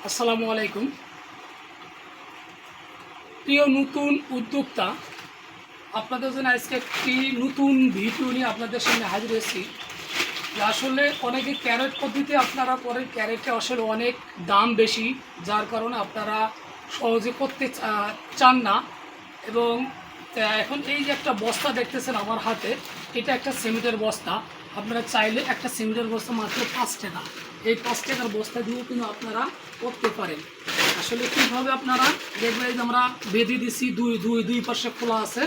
আসসালামু আলাইকুম। প্রিয় নতুন উদ্যোক্তা, আপনাদের জন্য আজকে একটি নতুন ভিডিও নিয়ে আপনাদের সামনে হাজির হয়েছি। আসলে অনেকে ক্যারেট পদ্ধতি আপনারা করেন, ক্যারেটে আসলে অনেক দাম বেশি, যার কারণে আপনারা সহজে করতে চান না। এবং এখন এই যে একটা বস্তা দেখতেছেন আমার হাতে, এটা একটা সিমেন্টের বস্তা। আপনারা চাইলে একটা সিমেন্টের বস্তা মাত্র 5 টাকা, এই 5 টাকার বস্তা দিয়েও কিন্তু আপনারা করতে পারেন। আসলে কীভাবে আপনারা দেখবেন, যে আমরা বেঁধে দিচ্ছি, দুই পাশে খোলা আছে।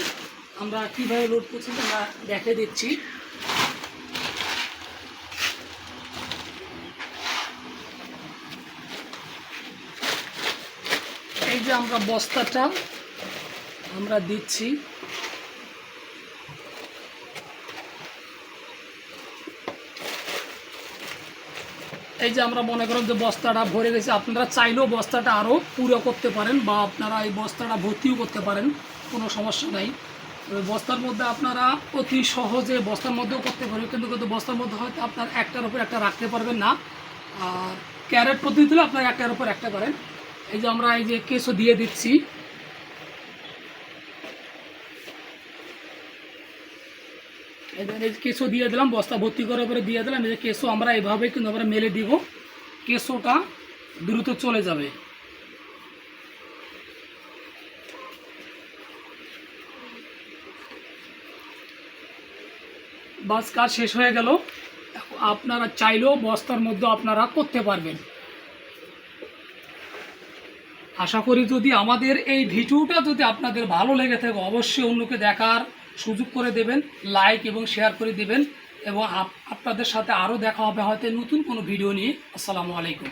আমরা কীভাবে লোড করছি আমরা দেখে দিচ্ছি। এই যে আমরা বস্তাটা আমরা দিচ্ছি, এই যে আমরা মনে করেন যে বস্তাটা ভরে গেছে। আপনারা চাইলেও বস্তাটা আরও পুরো করতে পারেন, বা আপনারা এই বস্তাটা ভর্তিও করতে পারেন, কোনো সমস্যা নাই। বস্তার মধ্যে আপনারা অতি সহজে বস্তার মধ্যেও করতে পারবেন, কিন্তু বস্তার মধ্যে হয়তো আপনার একটার উপর একটা রাখতে পারবেন না। আর ক্যারেট পদ্ধতি হলে আপনারা একটার উপর একটা করেন। এই যে আমরা এই যে কেসও দিয়ে দিচ্ছি, এই কেসও দিয়ে দিলাম, বস্তা ভর্তি করার পরে দিয়ে দিলাম। এই যে কেসও আমরা এইভাবে কিন্তু আমরা মেলে দিব, কেসোটা দ্রুত চলে যাবে। বাস কাজ শেষ হয়ে গেল। আপনারা চাইলেও বস্তার মধ্যে আপনারা করতে পারবেন। আশা করি যদি আমাদের এই ভিডিওটা যদি আপনাদের ভালো লেগে থাকে, অবশ্যই অন্যকে দেখার সুযোগ করে দেবেন, লাইক এবং শেয়ার করে দেবেন। এবং আপনাদের সাথে আরও দেখা হবে হয়তো নতুন কোনো ভিডিও নিয়ে। আসসালামু আলাইকুম।